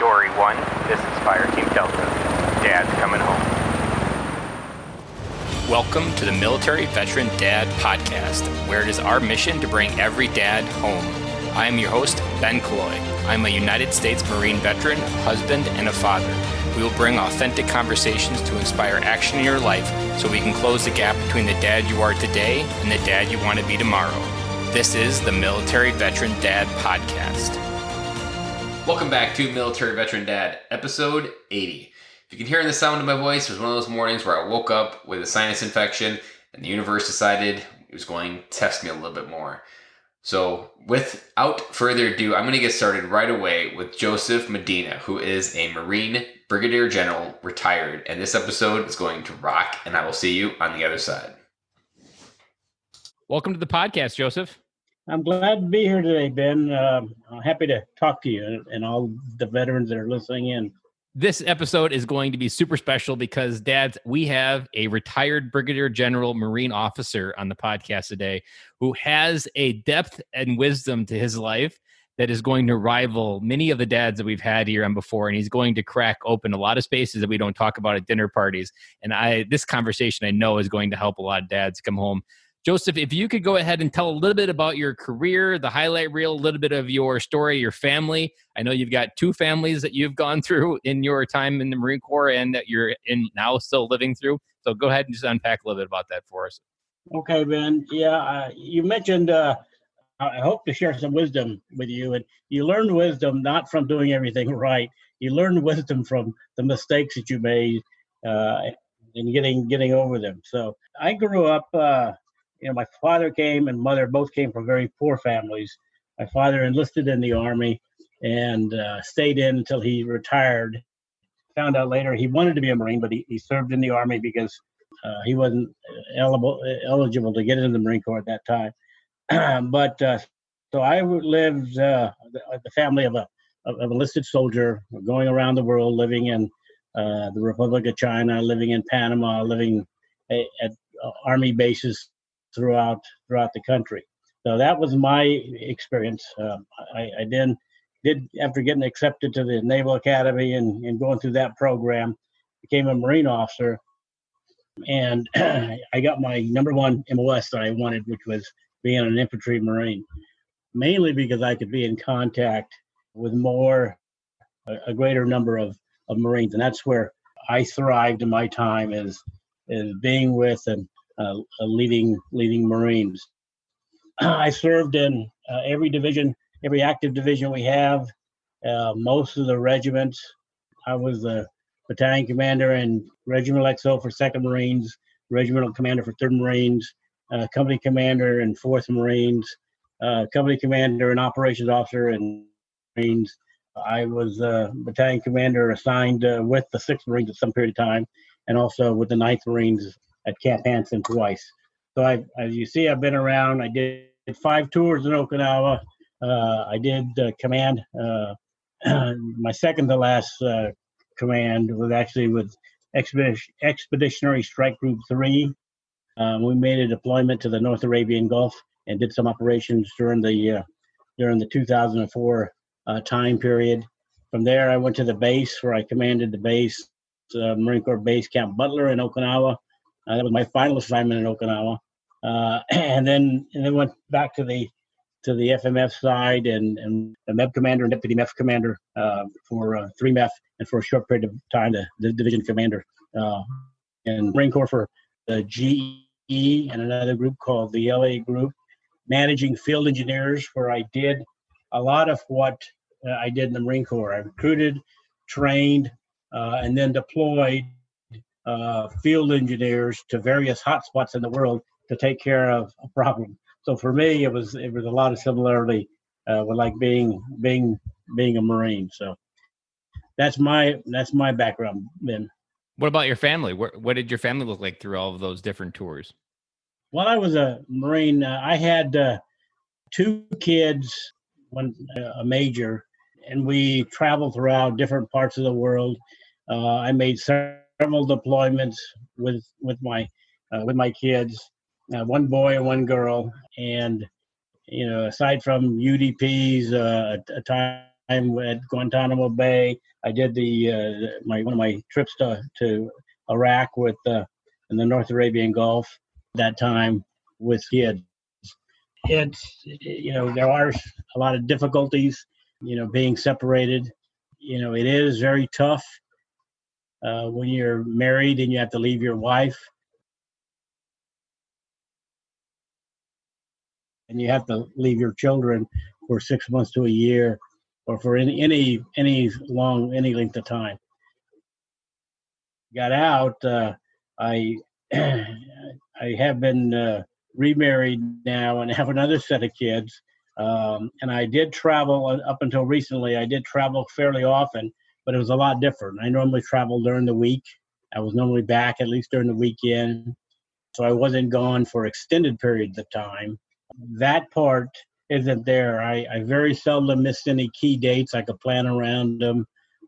Dory 1, this is Fire Team Delta. Dad's coming home. Welcome to the Military Veteran Dad Podcast, where it is our mission to bring every dad home. I am your host, Ben Killoy. I'm a United States Marine veteran, husband, and a father. We will bring authentic conversations to inspire action in your life so we can close the gap between the dad you are today and the dad you want to be tomorrow. This is the Military Veteran Dad Podcast. Welcome back to Military Veteran Dad, episode 80. If you can hear in the sound of my voice, it was one of those mornings where I woke up with a sinus infection and the universe decided it was going to test me a little bit more. So without further ado, I'm going to get started right away with Joseph Medina, who is a Marine Brigadier General, retired. And this episode is going to rock, and I will see you on the other side. Welcome to the podcast, Joseph. I'm glad to be here today, Ben. I'm happy to talk to you and all the veterans that are listening in. This episode is going to be super special because, dads, we have a retired Brigadier General Marine officer on the podcast today who has a depth and wisdom to his life that is going to rival many of the dads that we've had here on before, and he's going to crack open a lot of spaces that we don't talk about at dinner parties. And this conversation, I know, is going to help a lot of dads come home. Joseph, if you could go ahead and tell a little bit about your career, the highlight reel, a little bit of your story, your family. I know you've got two families that you've gone through in your time in the Marine Corps and that you're in now still living through. So go ahead and just unpack a little bit about that for us. Okay, Ben. Yeah, you mentioned I hope to share some wisdom with you. And you learn wisdom not from doing everything right. You learn wisdom from the mistakes that you made and getting over them. So I grew up... my father came and mother both came from very poor families. My father enlisted in the Army and stayed in until he retired. Found out later he wanted to be a Marine, but he served in the Army because he wasn't eligible to get into the Marine Corps at that time. So I lived the family of an enlisted soldier, going around the world, living in the Republic of China, living in Panama, living at Army bases throughout the country. So that was my experience. I then did, after getting accepted to the Naval Academy and going through that program, became a Marine officer. And I got my number one MOS that I wanted, which was being an infantry Marine, mainly because I could be in contact with a greater number of Marines. And that's where I thrived in my time, is being with and leading Marines. I served in every division, every active division we have, most of the regiments. I was the battalion commander in Regimental XO for 2nd Marines, regimental commander for 3rd Marines, company commander in 4th Marines, company commander and operations officer in Marines. I was battalion commander assigned with the 6th Marines at some period of time, and also with the 9th Marines at Camp Hansen twice. So as you see, I've been around. I did 5 tours in Okinawa. I did command. My second to last command was actually with Expeditionary Strike Group 3. We made a deployment to the North Arabian Gulf and did some operations during the 2004 time period. From there, I went to the base where I commanded the base, Marine Corps Base Camp Butler in Okinawa. That was my final assignment in Okinawa, and then went back to the FMF side and the MEV commander and deputy MEV commander for 3 MEV, and for a short period of time the division commander in Marine Corps for the GE and another group called the LA group, managing field engineers, where I did a lot of what I did in the Marine Corps. I recruited, trained, and then deployed field engineers to various hotspots in the world to take care of a problem. So for me, it was a lot of similarity with like being a Marine. So that's my background, Ben. What about your family? What did your family look like through all of those different tours? While I was a Marine, I had 2 kids, one a major, and we traveled throughout different parts of the world. I made several deployments with my kids, 1 boy and 1 girl, and aside from UDPs, a time at Guantanamo Bay. I did one of my trips to Iraq in the North Arabian Gulf that time with kids. There are a lot of difficulties, being separated. It is very tough when you're married and you have to leave your wife. And you have to leave your children for 6 months to a year, or for any length of time. Got out. I I have been remarried now and have another set of kids. And I did travel up until recently. I did travel fairly often, but it was a lot different. I normally travel during the week. I was normally back at least during the weekend, so I wasn't gone for extended periods of time. That part isn't there. I very seldom miss any key dates. I could plan around them,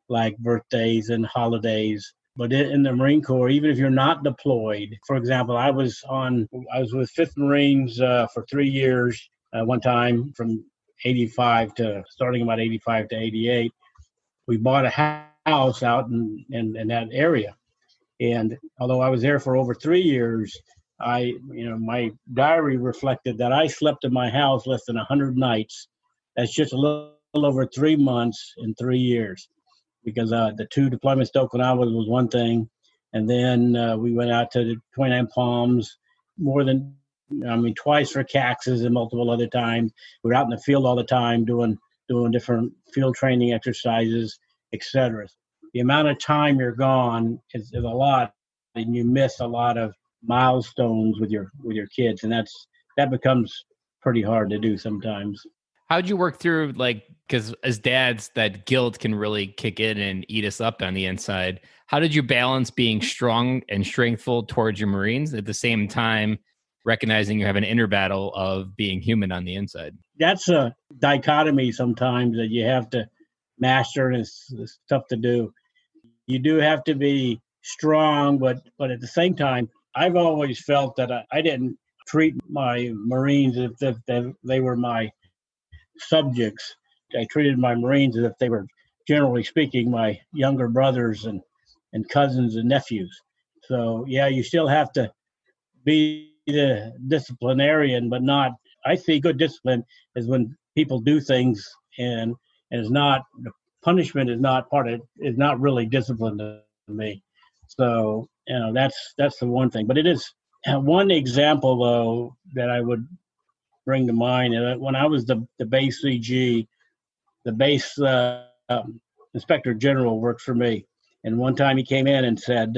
like birthdays and holidays. But in the Marine Corps, even if you're not deployed, for example, I was with 5th Marines for 3 years one time, from 85 to starting about 85 to 88. We bought a house out in that area. And although I was there for over 3 years, my diary reflected that I slept in my house less than 100 nights. That's just a little over 3 months in 3 years, because the 2 deployments to Okinawa was one thing, and then we went out to the 29 Palms twice for CAXes and multiple other times. We were out in the field all the time doing different field training exercises, etc. The amount of time you're gone is a lot, and you miss a lot of milestones with your kids, and that becomes pretty hard to do sometimes. How'd you work through, because as dads, that guilt can really kick in and eat us up on the inside. How did you balance being strong and strengthful towards your Marines at the same time recognizing you have an inner battle of being human on the inside? That's a dichotomy sometimes that you have to master, and it's tough to do. You do have to be strong, but at the same time, I've always felt that I didn't treat my Marines as if they were my subjects. I treated my Marines as if they were, generally speaking, my younger brothers and cousins and nephews. So yeah, you still have to be the disciplinarian, but not. I see good discipline is when people do things and it's not, the punishment is not really discipline to me. So that's the one thing. But it is one example though that I would bring to mind. And when I was the base CG, the base inspector general worked for me, and one time he came in and said,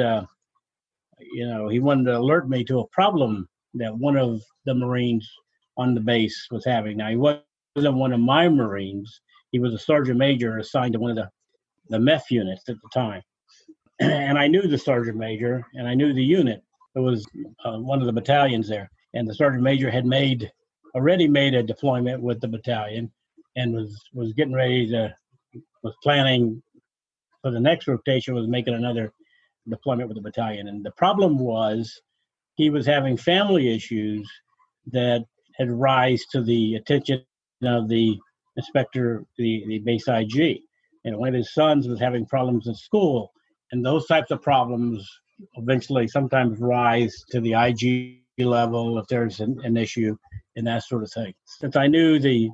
he wanted to alert me to a problem that one of the Marines on the base was having. Now, he wasn't one of my Marines. He was a sergeant major assigned to one of the MEF units at the time. And I knew the sergeant major, and I knew the unit. It was one of the battalions there. And the sergeant major had already made a deployment with the battalion, and was getting ready was planning for the next rotation, was making another deployment with the battalion. And the problem was he was having family issues that had rise to the attention of the inspector, the base IG. And one of his sons was having problems in school. And those types of problems eventually sometimes rise to the IG level if there's an issue and that sort of thing. Since I knew the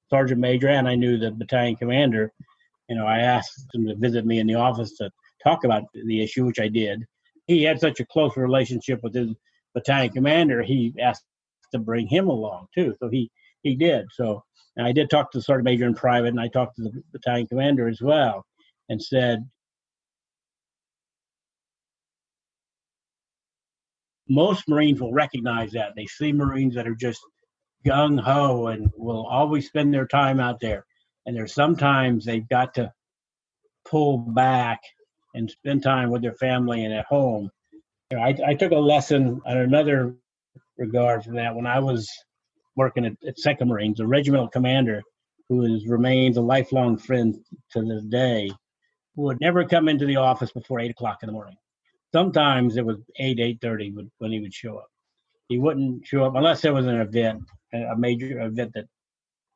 sergeant major and I knew the battalion commander, I asked him to visit me in the office to talk about the issue, which I did. He had such a close relationship with his battalion commander, he asked to bring him along too. So he did. So I did talk to the sergeant major in private, and I talked to the battalion commander as well, and said, most Marines will recognize that. They see Marines that are just gung-ho and will always spend their time out there. And there's sometimes they've got to pull back and spend time with their family and at home. I took a lesson in another regard from that when I was working at 2nd Marines. The regimental commander, who remains a lifelong friend to this day, would never come into the office before 8 o'clock in the morning. Sometimes it was 8:30 when he would show up. He wouldn't show up unless there was an event, a major event that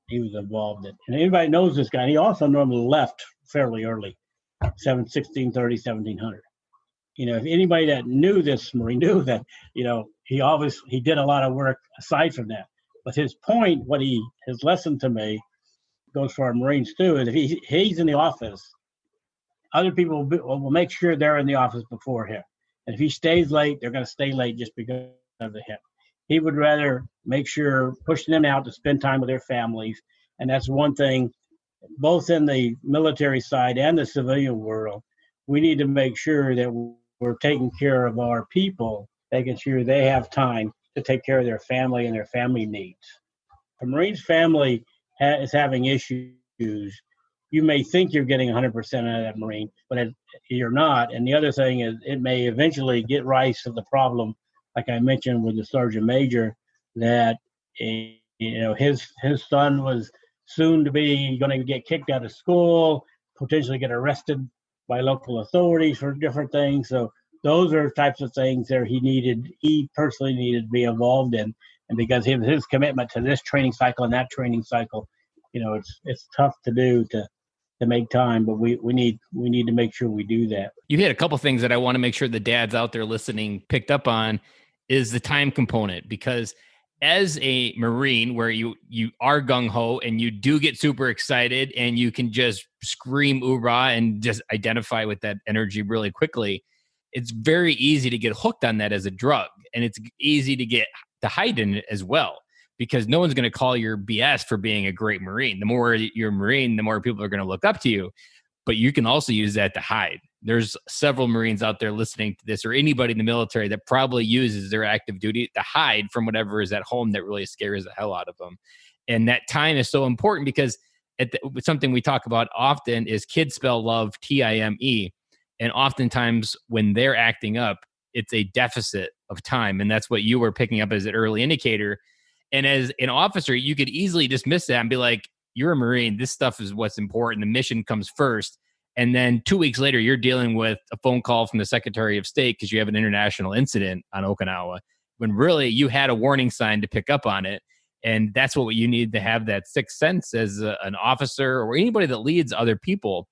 he was involved in. And anybody knows this guy. And he also normally left fairly early, 1630, 1700. If anybody that knew this Marine knew that, he did a lot of work aside from that. But his point, his lesson to me, goes for our Marines too, is if he's in the office, other people will make sure they're in the office before him. And if he stays late, they're going to stay late just because of him. He would rather make sure pushing them out to spend time with their families. And that's one thing, both in the military side and the civilian world, we need to make sure that we're taking care of our people, making sure they have time to take care of their family and their family needs. A Marine's family is having issues. You may think you're getting 100% out of that Marine, but you're not. And the other thing is it may eventually get rise to the problem, like I mentioned with the Sergeant Major, that his son was soon to be going to get kicked out of school, potentially get arrested by local authorities for different things. So those are types of things that he personally needed to be involved in. And because of his commitment to this training cycle and that training cycle, it's tough to do to make time, but we need to make sure we do that. You hit a couple things that I want to make sure the dads out there listening picked up on is the time component, because as a Marine, where you are gung-ho and you do get super excited and you can just scream oorah and just identify with that energy really quickly, it's very easy to get hooked on that as a drug. And it's easy to hide in it as well, because no one's going to call your BS for being a great Marine. The more you're a Marine, the more people are going to look up to you. But you can also use that to hide. There's several Marines out there listening to this, or anybody in the military that probably uses their active duty to hide from whatever is at home that really scares the hell out of them. And that time is so important, because something we talk about often is kids spell love Time. And oftentimes when they're acting up, it's a deficit of time. And that's what you were picking up as an early indicator. And as an officer, you could easily dismiss that and be like, you're a Marine. This stuff is what's important. The mission comes first. And then 2 weeks later, you're dealing with a phone call from the Secretary of State because you have an international incident on Okinawa, when really you had a warning sign to pick up on it. And that's what you need to have, that sixth sense as an officer or anybody that leads other people.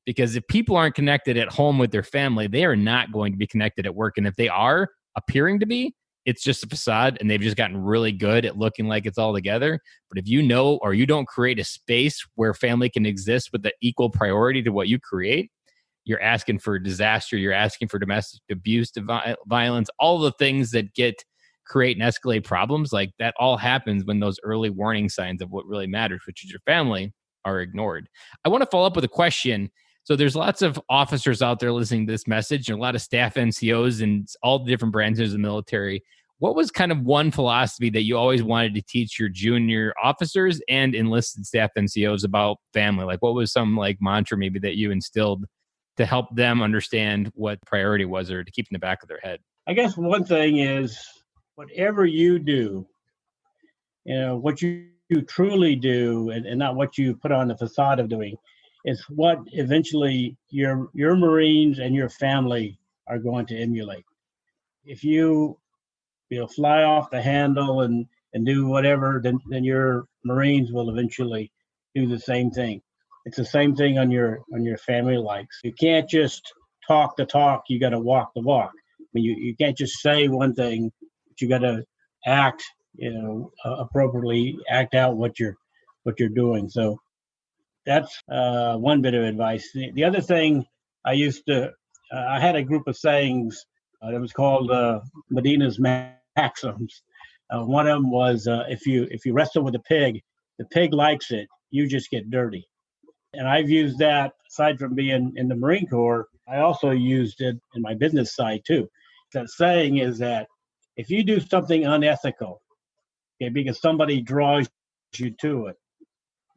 Because if people aren't connected at home with their family, they are not going to be connected at work. And if they are appearing to be, it's just a facade, and they've just gotten really good at looking like it's all together. But if you know, or you don't create a space where family can exist with the equal priority to what you create, you're asking for disaster. You're asking for domestic abuse, violence, all the things that create and escalate problems. Like that all happens when those early warning signs of what really matters, which is your family, are ignored. I want to follow up with a question. So there's lots of officers out there listening to this message, and a lot of staff NCOs and all the different branches of the military. What was kind of one philosophy that you always wanted to teach your junior officers and enlisted staff NCOs about family? Like what was some mantra maybe that you instilled to help them understand what priority was, or to keep in the back of their head? I guess one thing is, whatever you do, what you truly do, and not what you put on the facade of doing, is what eventually your Marines and your family are going to emulate. If you fly off the handle and do whatever, then your Marines will eventually do the same thing. It's the same thing on your family likes. You can't just talk the talk, you got to walk the walk. I mean, you can't just say one thing, but you got to act, appropriately act out what you're doing. So that's one bit of advice. The other thing I had a group of sayings that was called Medina's maxims. One of them was, if you wrestle with a pig, the pig likes it, you just get dirty. And I've used that, aside from being in the Marine Corps, I also used it in my business side too. That saying is that if you do something unethical, okay, because somebody draws you to it,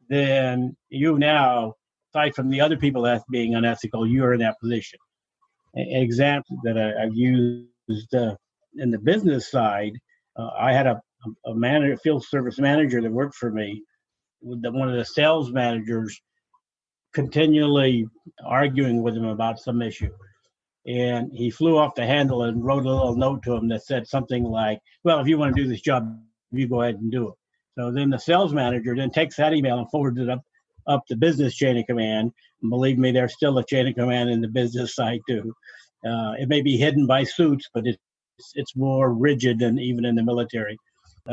then you now, aside from the other people that's being unethical, you're in that position. An example that I've used in the business side, I had a manager, field service manager that worked for me, with one of the sales managers continually arguing with him about some issue. And he flew off the handle and wrote a little note to him that said something like, well, if you want to do this job, you go ahead and do it. So then the sales manager then takes that email and forwards it up the business chain of command. And believe me, there's still a chain of command in the business side too. It may be hidden by suits, but it's more rigid than even in the military.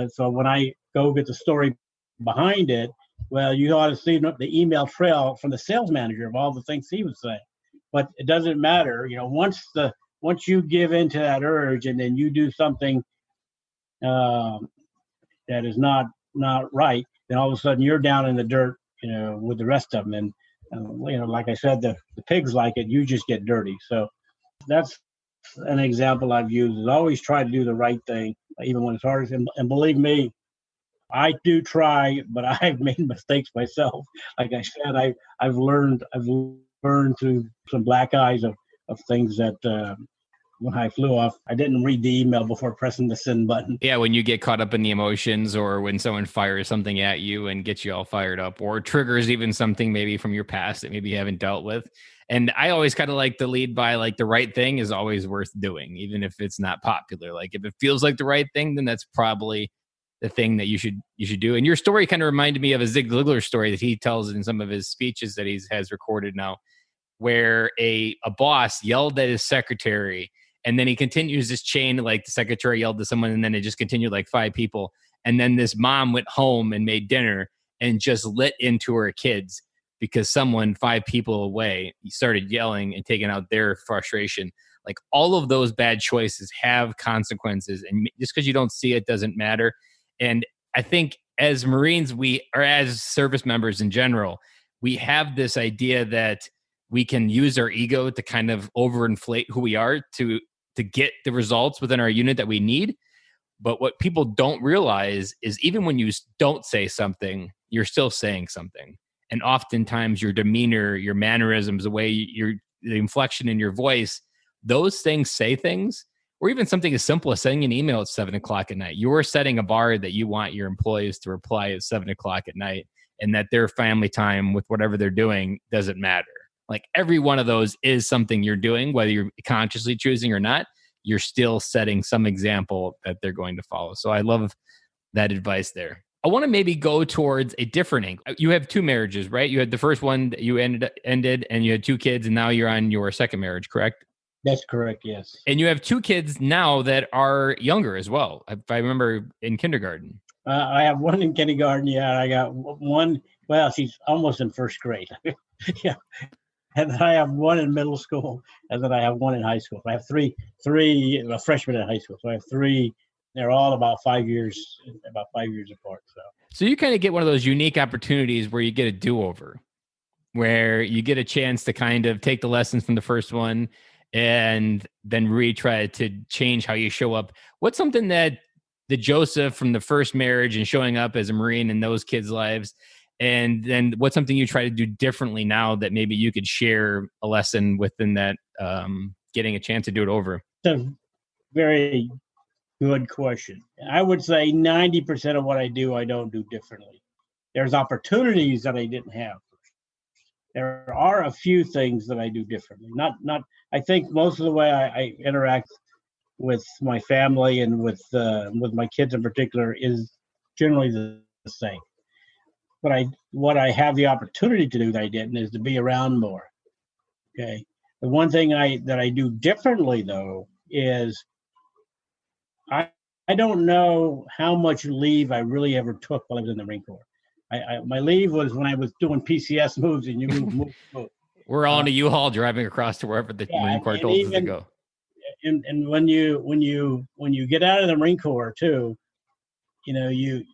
So when I go get the story behind it, well, you ought to see the email trail from the sales manager of all the things he was saying. But it doesn't matter, once you give into that urge and then you do something that is not right, then all of a sudden you're down in the dirt, with the rest of them. And like I said, the pigs like it. You just get dirty. So that's an example I've used. Is always try to do the right thing, even when it's hard. And believe me, I do try, but I've made mistakes myself. Like I said, I've learned through some black eyes of things that when I flew off, I didn't read the email before pressing the send button. Yeah, when you get caught up in the emotions, or when someone fires something at you and gets you all fired up, or triggers even something maybe from your past that maybe you haven't dealt with. And I always kind of like to lead by, like, the right thing is always worth doing, even if it's not popular. Like, if it feels like the right thing, then that's probably the thing that you should do. And your story kind of reminded me of a Zig Ziglar story that he tells in some of his speeches that he has recorded now, where a boss yelled at his secretary, and then he continues this chain, like the secretary yelled to someone, and then it just continued like 5 people. And then this mom went home and made dinner and just lit into her kids because someone 5 people away started yelling and taking out their frustration. Like, all of those bad choices have consequences, and just because you don't see it doesn't matter. And I think as Marines, or as service members in general, we have this idea that we can use our ego to kind of overinflate who we are to get the results within our unit that we need. But what people don't realize is, even when you don't say something, you're still saying something. And oftentimes your demeanor, your mannerisms, the way the inflection in your voice, those things say things. Or even something as simple as sending an email at 7:00 at night. You're setting a bar that you want your employees to reply at 7:00 at night, and that their family time with whatever they're doing doesn't matter. Like, every one of those is something you're doing, whether you're consciously choosing or not. You're still setting some example that they're going to follow. So I love that advice there. I want to maybe go towards a different angle. You have 2 marriages, right? You had the first one that you ended, and you had 2 kids, and now you're on your second marriage, correct? That's correct, yes. And you have 2 kids now that are younger as well, if I remember, in kindergarten. I have one in kindergarten, yeah. I got one, well, she's almost in first grade. Yeah. And then I have one in middle school, and then I have one in high school. I have three freshmen in high school. So I have 3. They're all about 5 years apart. So you kind of get one of those unique opportunities where you get a do-over, where you get a chance to kind of take the lessons from the first one and then retry to change how you show up. What's something that the Joseph from the first marriage and showing up as a Marine in those kids' lives, and then what's something you try to do differently now that maybe you could share a lesson within that, getting a chance to do it over? It's a very good question. I would say 90% of what I do, I don't do differently. There's opportunities that I didn't have. There are a few things that I do differently. I think most of the way I interact with my family and with my kids in particular is generally the same. But what I have the opportunity to do that I didn't is to be around more. Okay. The one thing that I do differently though is I don't know how much leave I really ever took while I was in the Marine Corps. My leave was when I was doing PCS moves, and you move. We're all in a U-Haul driving across to wherever the Marine Corps told us to go. And when you get out of the Marine Corps too, you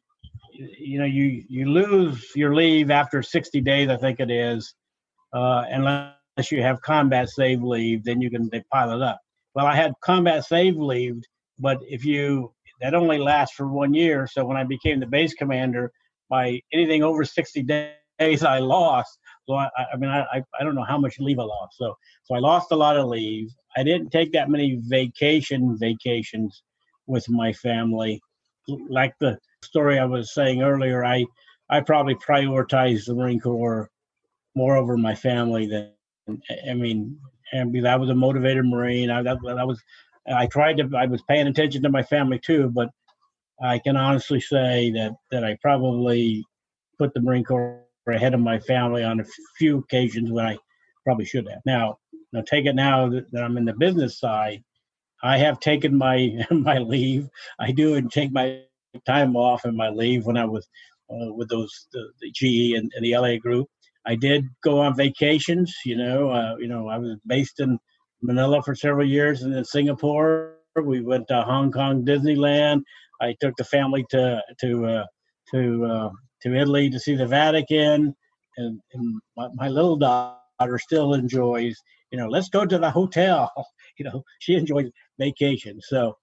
lose your leave after 60 days, I think it is, unless you have combat save leave, then they pile it up. Well, I had combat save leave, but that only lasts for 1 year. So when I became the base commander, by anything over 60 days, I lost. So I don't know how much leave I lost. So I lost a lot of leave. I didn't take that many vacations with my family. Like the story I was saying earlier, I probably prioritized the Marine Corps more over my family than, and I was a motivated Marine. I was paying attention to my family too, but I can honestly say that I probably put the Marine Corps ahead of my family on a few occasions when I probably should have. Now take it now that I'm in the business side. I have taken my my leave. I do and take my time off and my leave when I was with the GE and the LA group. I did go on vacations. I was based in Manila for several years, and then Singapore. We went to Hong Kong Disneyland. I took the family to Italy to see the Vatican, and my little daughter still enjoys. Let's go to the hotel. She enjoys vacation. So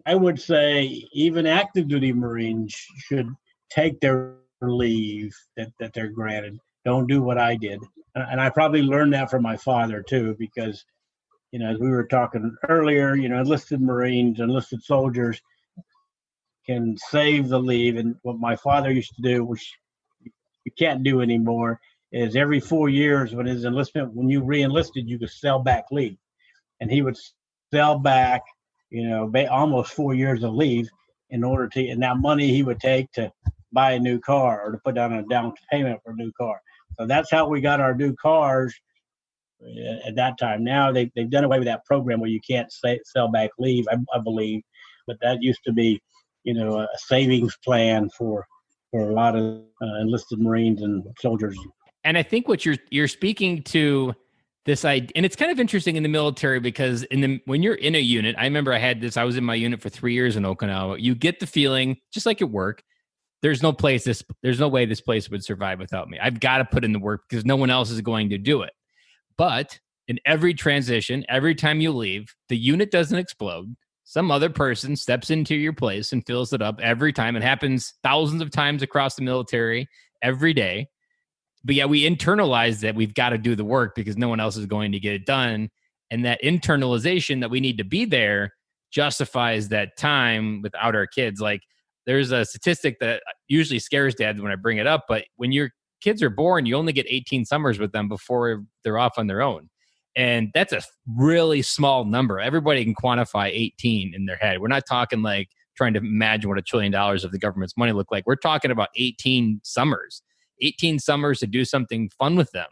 I would say even active duty Marines should take their leave that they're granted. Don't do what I did. And I probably learned that from my father too, because, as we were talking earlier, enlisted Marines, enlisted soldiers can save the leave. And what my father used to do, which you can't do anymore, is every 4 years when you re-enlisted, you could sell back leave. And he would sell back, almost 4 years of leave and that money he would take to buy a new car or to put down a down payment for a new car. So that's how we got our new cars at that time. Now they've done away with that program where you can't sell back leave, I believe, but that used to be, a savings plan for a lot of enlisted Marines and soldiers. And I think what you're speaking to this idea, and it's kind of interesting in the military because when you're in a unit, I remember I was in my unit for 3 years in Okinawa. You get the feeling, just like at work, there's no way this place would survive without me. I've got to put in the work because no one else is going to do it. But in every transition, every time you leave, the unit doesn't explode. Some other person steps into your place and fills it up every time. It happens thousands of times across the military every day. But yeah, we internalize that we've got to do the work because no one else is going to get it done. And that internalization that we need to be there justifies that time without our kids. Like there's a statistic that usually scares dads when I bring it up, but when your kids are born, you only get 18 summers with them before they're off on their own. And that's a really small number. Everybody can quantify 18 in their head. We're not talking like trying to imagine what $1 trillion of the government's money look like. We're talking about 18 summers to do something fun with them.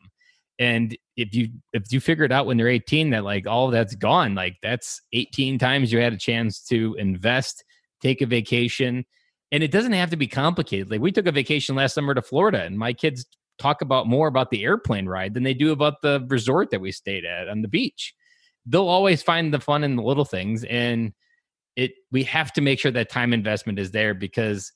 And if you figure it out when they're 18, that like all of that's gone, like that's 18 times you had a chance to invest, take a vacation. And it doesn't have to be complicated. Like we took a vacation last summer to Florida, and my kids talk more about the airplane ride than they do about the resort that we stayed at on the beach. They'll always find the fun in the little things. And we have to make sure that time investment is there, because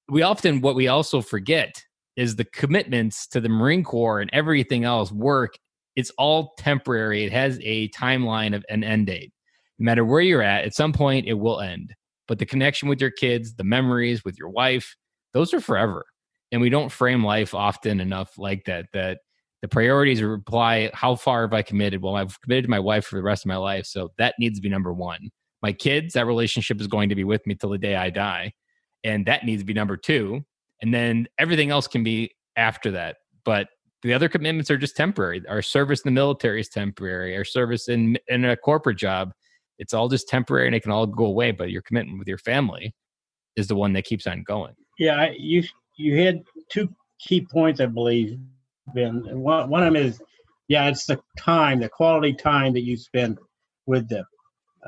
what we also forget is the commitments to the Marine Corps and everything else work. It's all temporary. It has a timeline of an end date. No matter where you're at some point it will end. But the connection with your kids, the memories with your wife, those are forever. And we don't frame life often enough like that the priorities reply, how far have I committed? Well, I've committed to my wife for the rest of my life. So that needs to be number one. My kids, that relationship is going to be with me till the day I die. And that needs to be number two. And then everything else can be after that. But the other commitments are just temporary. Our service in the military is temporary. Our service in a corporate job, it's all just temporary and it can all go away. But your commitment with your family is the one that keeps on going. Yeah, you had two key points, I believe, Ben. One of them is, it's the quality time that you spend with them.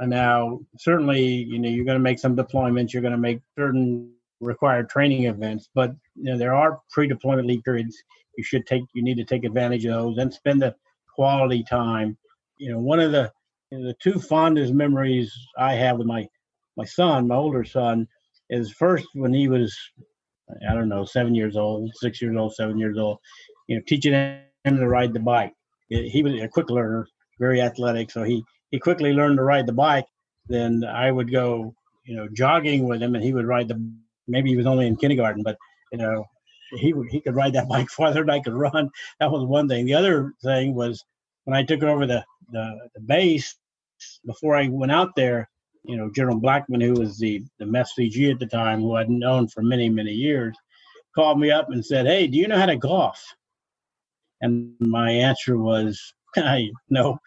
Now, certainly, you're going to make some deployments. You're going to make certain required training events, but there are pre-deployment leave periods you need to take advantage of those and spend the quality time. One of the two fondest memories I have with my son, my older son, is first when he was, 7 years old, 6 years old, 7 years old, teaching him to ride the bike. He was a quick learner, very athletic, so he quickly learned to ride the bike. Then I would go, jogging with him, and he would ride maybe he was only in kindergarten, but, he could ride that bike farther than I could run. That was one thing. The other thing was when I took over the base, before I went out there, General Blackman, who was the MEF CG at the time, who I'd known for many, many years, called me up and said, "Hey, do you know how to golf?" And my answer was, No,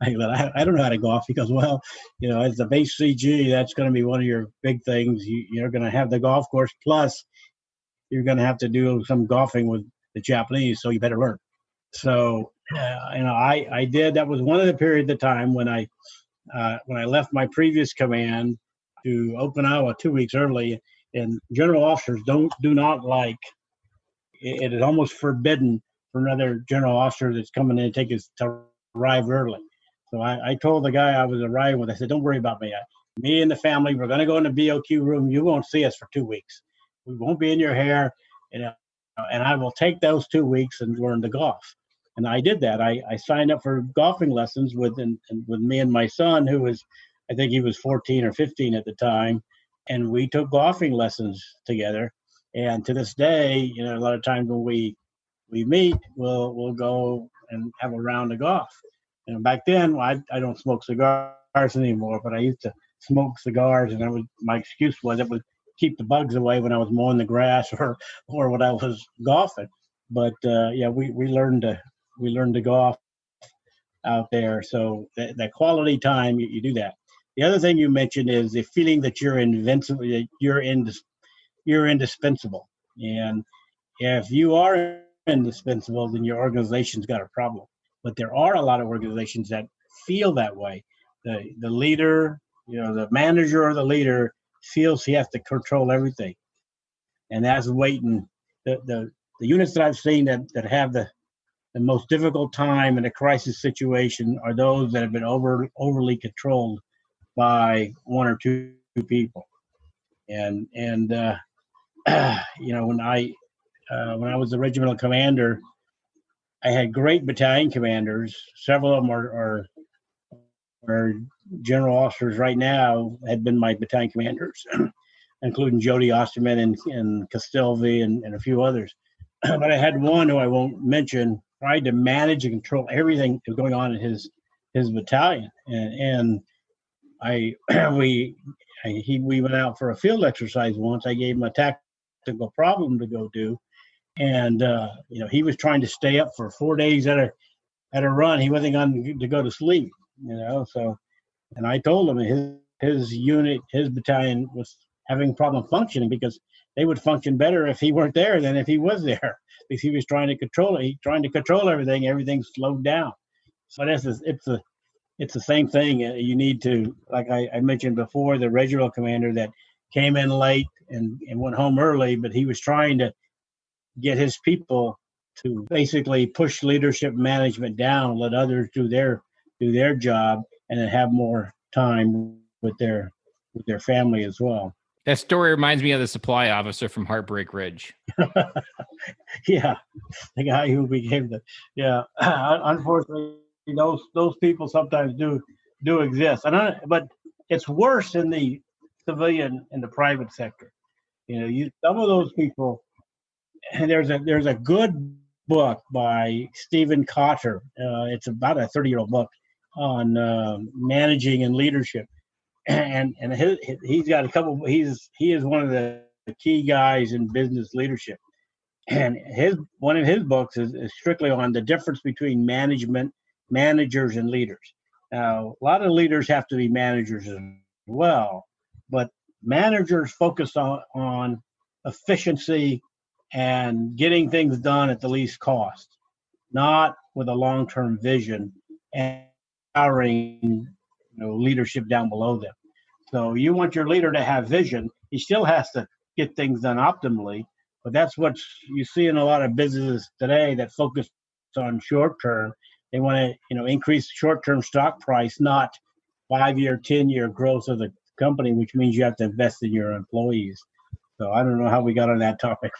I don't know how to golf. He goes, well, as the base CG, that's going to be one of your big things. You're going to have the golf course, plus you're going to have to do some golfing with the Japanese, so you better learn. So, I did. That was one of the periods of time when I left my previous command to Okinawa 2 weeks early. And general officers do not like it. Is almost forbidden for another general officer that's coming in to arrive early. So I told the guy I was arriving with, I said, don't worry about me. Me and the family, we're going to go in the BOQ room. You won't see us for 2 weeks. We won't be in your hair. And I will take those 2 weeks and learn to golf. And I did that. I signed up for golfing lessons with me and my son, who was, I think he was 14 or 15 at the time. And we took golfing lessons together. And to this day, a lot of times when we meet, we'll go and have a round of golf. Back then, I don't smoke cigars anymore, but I used to smoke cigars, and my excuse was it would keep the bugs away when I was mowing the grass or when I was golfing. But we learned to golf out there. So that quality time, you do that. The other thing you mentioned is the feeling that you're invincible, that you're indispensable. And if you are indispensable, then your organization's got a problem. But there are a lot of organizations that feel that way. The leader, the manager or the leader feels he has to control everything. And that's waiting. The units that I've seen that have the most difficult time in a crisis situation are those that have been overly controlled by one or two people. And when I was the regimental commander, I had great battalion commanders. Several of them are general officers right now, had been my battalion commanders, including Jody Osterman and Castelvi and a few others. But I had one who I won't mention, tried to manage and control everything that was going on in his battalion. And we went out for a field exercise once. I gave him a tactical problem to go do. And, he was trying to stay up for 4 days at a run. He wasn't going to go to sleep, so, and I told him his unit, his battalion was having problem functioning because they would function better if he weren't there than if he was there, because he was trying to control it. He's trying to control everything slowed down. So it's the same thing. You need to, like I mentioned before, the regional commander that came in late and went home early, but he was trying to get his people to basically push leadership management down, let others do their job, and then have more time with their family as well. That story reminds me of the supply officer from Heartbreak Ridge. Yeah, the guy who became unfortunately, those people sometimes do exist, but it's worse in the civilian and the private sector. Some of those people. And there's a good book by Stephen Cotter. It's about a 30-year-old book on managing and leadership, and he's got a couple. He is one of the key guys in business leadership, and one of his books is strictly on the difference between managers, and leaders. Now, a lot of leaders have to be managers as well, but managers focus on efficiency and getting things done at the least cost, not with a long-term vision and empowering leadership down below them. So you want your leader to have vision. He still has to get things done optimally, but that's what you see in a lot of businesses today that focus on short-term. They want to increase short-term stock price, not 5-year, 10-year growth of the company, which means you have to invest in your employees. So I don't know how we got on that topic.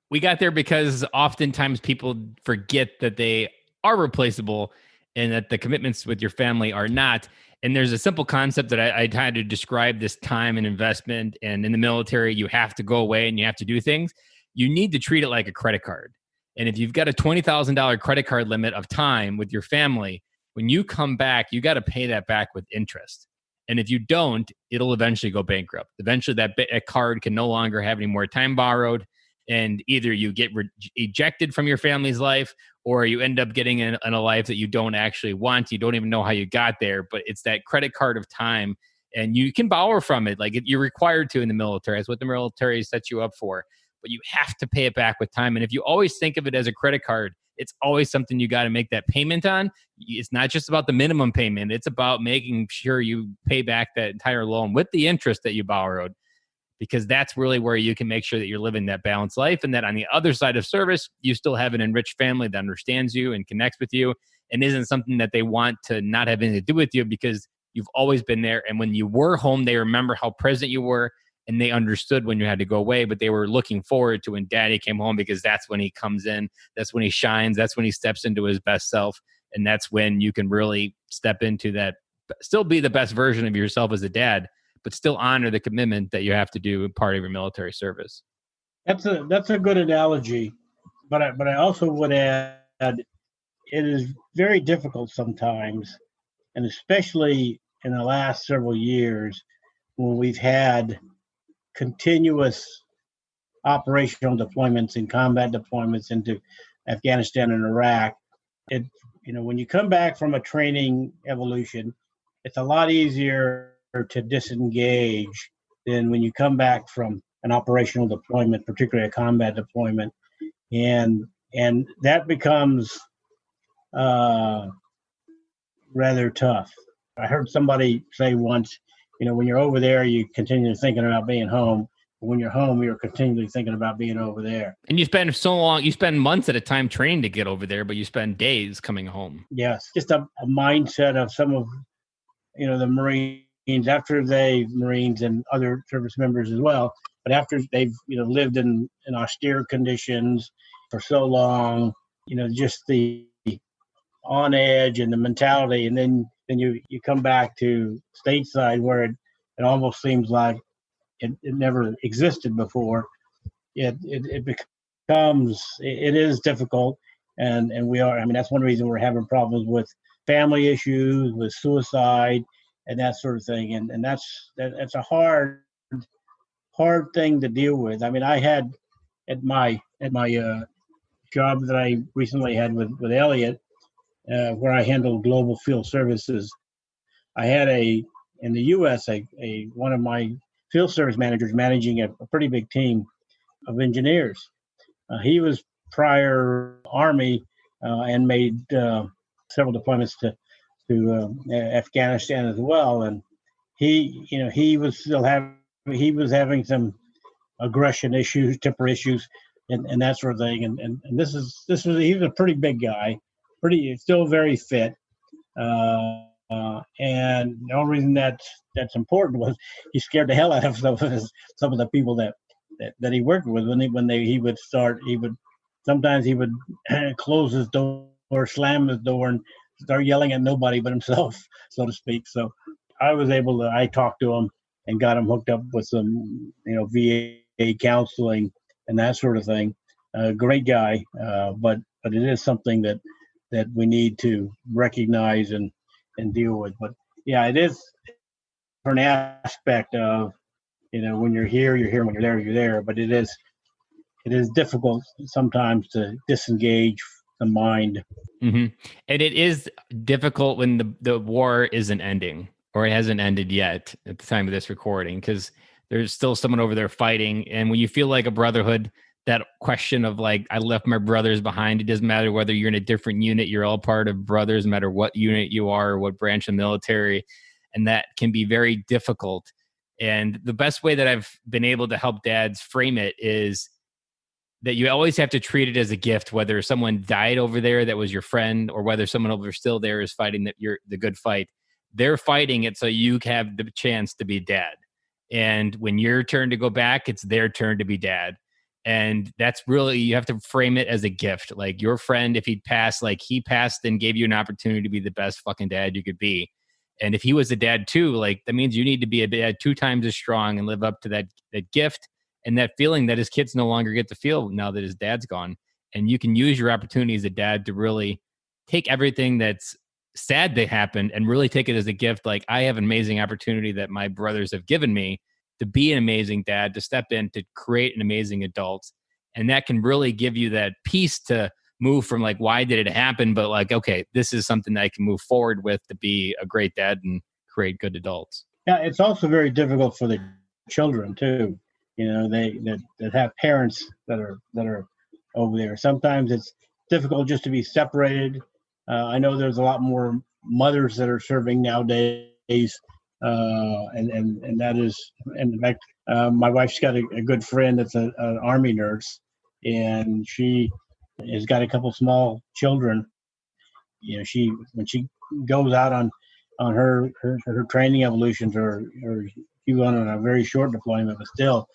We got there because oftentimes people forget that they are replaceable and that the commitments with your family are not. And there's a simple concept that I tried to describe this time and investment. And in the military, you have to go away and you have to do things. You need to treat it like a credit card. And if you've got a $20,000 credit card limit of time with your family, when you come back, you got to pay that back with interest. And if you don't, it'll eventually go bankrupt. Eventually, that card can no longer have any more time borrowed. And either you get ejected from your family's life, or you end up getting in a life that you don't actually want. You don't even know how you got there, but it's that credit card of time, and you can borrow from it. Like you're required to in the military. That's what the military sets you up for, but you have to pay it back with time. And if you always think of it as a credit card, it's always something you got to make that payment on. It's not just about the minimum payment. It's about making sure you pay back that entire loan with the interest that you borrowed, because that's really where you can make sure that you're living that balanced life, and that on the other side of service, you still have an enriched family that understands you and connects with you and isn't something that they want to not have anything to do with you, because you've always been there. And when you were home, they remember how present you were, and they understood when you had to go away, but they were looking forward to when daddy came home, because that's when he comes in. That's when he shines. That's when he steps into his best self. And that's when you can really step into that, still be the best version of yourself as a dad, but still honor the commitment that you have to do part of your military service. That's a good analogy, but I also would add, it is very difficult sometimes, and especially in the last several years when we've had continuous operational deployments and combat deployments into Afghanistan and Iraq. When you come back from a training evolution, it's a lot easier to disengage than when you come back from an operational deployment, particularly a combat deployment, and that becomes rather tough. I heard somebody say once, when you're over there, you continue thinking about being home. But when you're home, you're continually thinking about being over there. And you spend so long, you spend months at a time training to get over there, but you spend days coming home. Yes, just a mindset of some of, the Marines, Marines and other service members as well, but after they've, lived in austere conditions for so long, just the on edge and the mentality, and then you come back to stateside where it almost seems like it never existed before. It is difficult, and that's one reason we're having problems with family issues, with suicide, and that sort of thing, and that's a hard thing to deal with. I mean, I had at my job that I recently had with Elliot, where I handled global field services. I had in the U.S. one of my field service managers managing a pretty big team of engineers. He was prior Army and made several deployments to Afghanistan as well, and he was having some aggression issues, temper issues, and that sort of thing. And he was a pretty big guy, still very fit. And the only reason that's important was he scared the hell out of some of the people that he worked with. Sometimes he would close his door, slam his door, and start yelling at nobody but himself, so to speak. So I talked to him and got him hooked up with some, VA counseling and that sort of thing. Great guy, but it is something that we need to recognize and deal with. But yeah, it is an aspect of, when you're here, you're here. When you're there, you're there. But it is difficult sometimes to disengage the mind. Mm-hmm. And it is difficult when the war isn't ending, or it hasn't ended yet at the time of this recording, because there's still someone over there fighting. And when you feel like a brotherhood, that question of like, I left my brothers behind. It doesn't matter whether you're in a different unit, you're all part of brothers, no matter what unit you are or what branch of the military. And that can be very difficult. And the best way that I've been able to help dads frame it is that you always have to treat it as a gift, whether someone died over there that was your friend, or whether someone over still there is fighting the good fight. They're fighting it so you have the chance to be dad. And when your turn to go back, it's their turn to be dad. And that's really, you have to frame it as a gift. Like your friend, if he'd passed, like he passed and gave you an opportunity to be the best fucking dad you could be. And if he was a dad too, like that means you need to be a dad 2 times as strong and live up to that gift and that feeling that his kids no longer get to feel now that his dad's gone. And you can use your opportunity as a dad to really take everything that's sad that happened and really take it as a gift. Like, I have an amazing opportunity that my brothers have given me to be an amazing dad, to step in, to create an amazing adult. And that can really give you that peace to move from like, why did it happen? But like, okay, this is something that I can move forward with to be a great dad and create good adults. Yeah, it's also very difficult for the children too. They that have parents that are over there. Sometimes it's difficult just to be separated. I know there's a lot more mothers that are serving nowadays, and that is, and in fact, my wife's got a good friend that's an army nurse, and she has got a couple small children. She when she goes out on her training evolutions, or she went on a very short deployment, but still,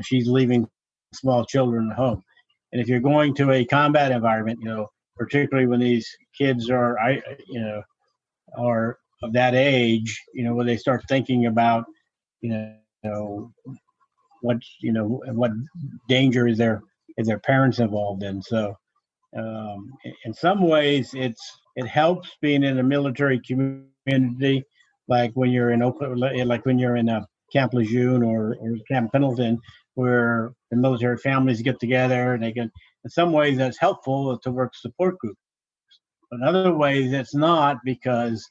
she's leaving small children at home. And if you're going to a combat environment, particularly when these kids are of that age, when they start thinking about, what danger is their parents involved in. So in some ways, it helps being in a military community, like when you're in Camp Lejeune or Camp Pendleton, where the military families get together, and they can. In some ways, that's helpful to work support groups. But in other ways, it's not, because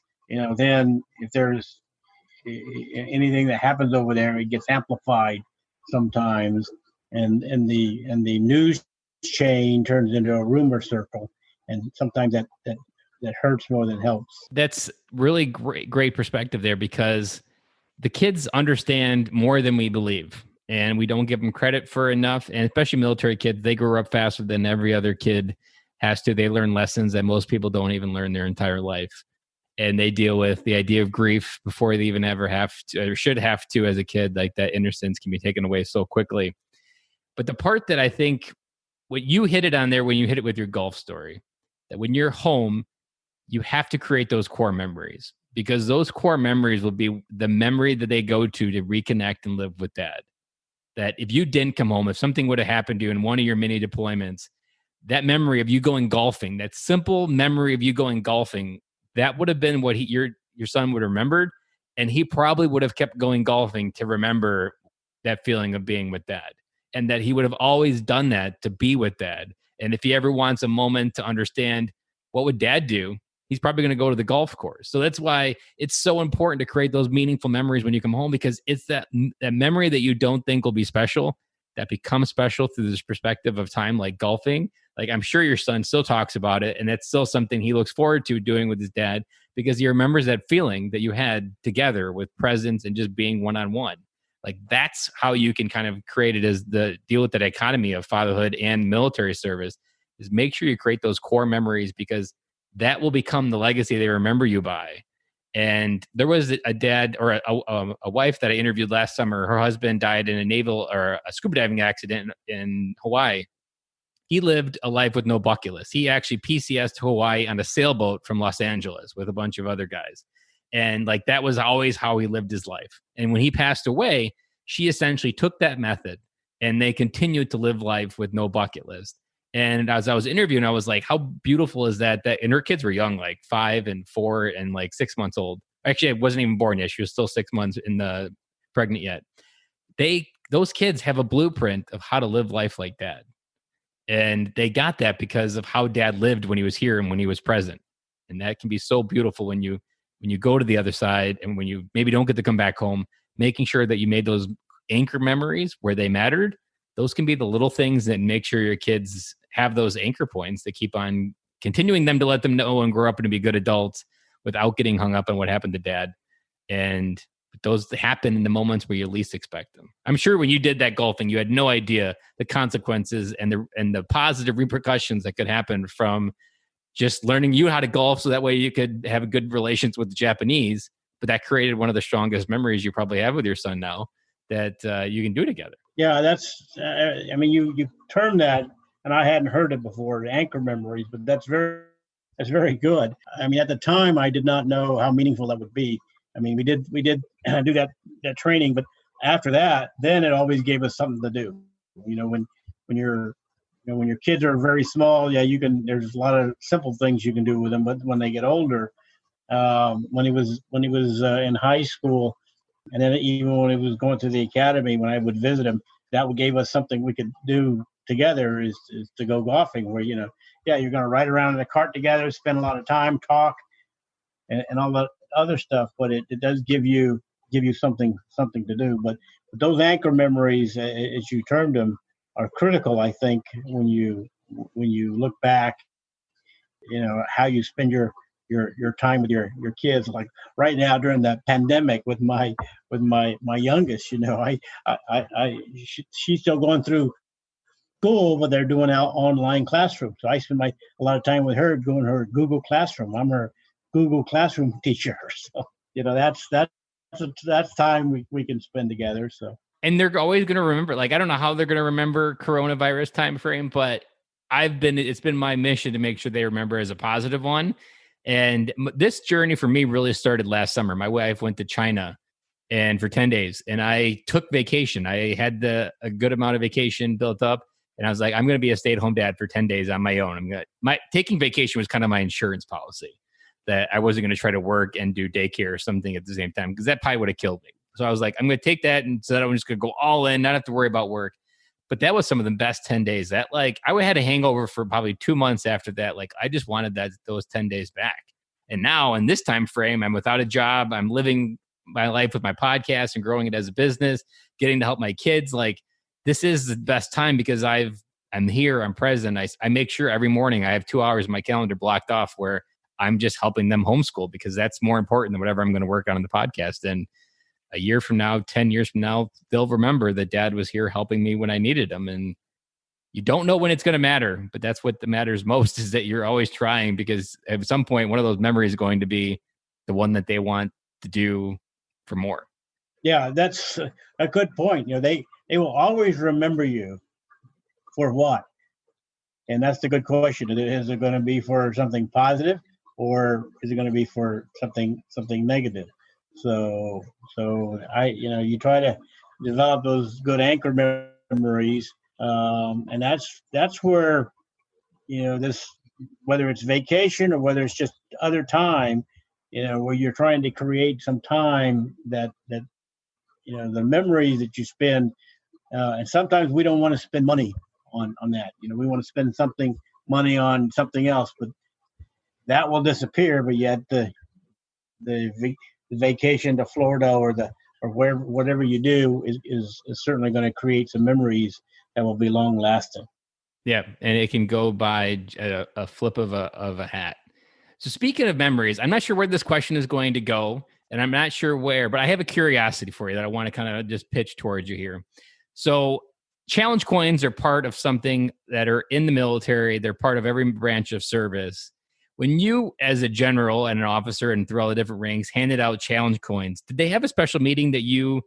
then if there's anything that happens over there, it gets amplified sometimes, and the news chain turns into a rumor circle, and sometimes that hurts more than helps. That's really great perspective there, because the kids understand more than we believe, and we don't give them credit for enough. And especially military kids, they grow up faster than every other kid has to. They learn lessons that most people don't even learn their entire life. And they deal with the idea of grief before they even ever have to, or should have to, as a kid. Like, that innocence can be taken away so quickly. But the part that I think, what you hit it on there when you hit it with your golf story, that when you're home, you have to create those core memories, because those core memories will be the memory that they go to reconnect and live with dad. That if you didn't come home, if something would have happened to you in one of your mini deployments, that memory of you going golfing, that simple memory of you going golfing, that would have been what your son would have remembered. And he probably would have kept going golfing to remember that feeling of being with dad. And that he would have always done that to be with dad. And if he ever wants a moment to understand what would dad do, he's probably going to go to the golf course. So that's why it's so important to create those meaningful memories when you come home, because it's that memory that you don't think will be special that becomes special through this perspective of time, like golfing. Like, I'm sure your son still talks about it, and that's still something he looks forward to doing with his dad, because he remembers that feeling that you had together with presence and just being one-on-one. Like, that's how you can kind of create it, as the deal with the dichotomy of fatherhood and military service, is make sure you create those core memories, because that will become the legacy they remember you by. And there was a dad, or a wife that I interviewed last summer. Her husband died in a naval or a scuba diving accident in Hawaii. He lived a life with no bucket list. He actually PCS'd to Hawaii on a sailboat from Los Angeles with a bunch of other guys. And like, that was always how he lived his life. And when he passed away, she essentially took that method, and they continued to live life with no bucket list. And as I was interviewing, I was like, how beautiful is that? And her kids were young, like 5 and 4 and like 6 months old. Actually, I wasn't even born yet. She was still 6 months pregnant yet. Those kids have a blueprint of how to live life like dad. And they got that because of how dad lived when he was here and when he was present. And that can be so beautiful when you go to the other side, and when you maybe don't get to come back home, making sure that you made those anchor memories where they mattered. Those can be the little things that make sure your kids have those anchor points that keep on continuing them to let them know and grow up and to be good adults without getting hung up on what happened to dad. And those happen in the moments where you least expect them. I'm sure when you did that golfing, you had no idea the consequences and the positive repercussions that could happen from just learning you how to golf, so that way you could have good relations with the Japanese. But that created one of the strongest memories you probably have with your son now, that you can do together. Yeah, that's. You termed that, and I hadn't heard it before, the anchor memories, but that's very good. I mean, at the time, I did not know how meaningful that would be. I mean, we did do that training, but after that, then it always gave us something to do. When your kids are very small, yeah, there's a lot of simple things you can do with them, but when they get older, when he was in high school, and then even when he was going to the academy, when I would visit him, that gave us something we could do together, is to go golfing, where yeah, you're going to ride around in a cart together, spend a lot of time, talk, and all that other stuff. But it does give you something to do. But those anchor memories, as you termed them, are critical. I think when you look back, how you spend your time with your kids. Like right now during the pandemic with my youngest, she's still going through school, but they're doing out online classroom. So I spend a lot of time with her doing her Google Classroom. I'm her Google Classroom teacher. So that's time we can spend together. So. And they're always going to remember, like, I don't know how they're going to remember coronavirus time frame, but it's been my mission to make sure they remember as a positive one. And this journey for me really started last summer. My wife went to China and for 10 days and I took vacation. I had a good amount of vacation built up and I was like, I'm going to be a stay-at-home dad for 10 days on my own. Taking vacation was kind of my insurance policy that I wasn't going to try to work and do daycare or something at the same time, because that probably would have killed me. So I was like, I'm going to take that and so that I'm just going to go all in, not have to worry about work. But that was some of the best 10 days that I had a hangover for probably 2 months after that. Like I just wanted those 10 days back. And now in this time frame, I'm without a job. I'm living my life with my podcast and growing it as a business, getting to help my kids. Like this is the best time because I'm here, I'm present. I make sure every morning I have 2 hours in my calendar blocked off where I'm just helping them homeschool because that's more important than whatever I'm going to work on in the podcast. And a year from now, 10 years from now, they'll remember that dad was here helping me when I needed him. And you don't know when it's going to matter, but that's what matters most is that you're always trying, because at some point, one of those memories is going to be the one that they want to do for more. Yeah, that's a good point. They will always remember you for what? And that's the good question. Is it going to be for something positive or is it going to be for something negative? So you try to develop those good anchor memories, and that's where this, whether it's vacation or whether it's just other time, where you're trying to create some time that the memories that you spend, and sometimes we don't want to spend money on that. We want to spend money on something else, but that will disappear. But yet the vacation to Florida or whatever you do is certainly going to create some memories that will be long lasting. Yeah, and it can go by a flip of a hat. So speaking of memories, I'm not sure where this question is going to go, and I'm not sure where, but I have a curiosity for you that I want to kind of just pitch towards you here. So challenge coins are part of something that are in the military. They're part of every branch of service. When you, as a general and an officer and through all the different ranks, handed out challenge coins, did they have a special meeting that you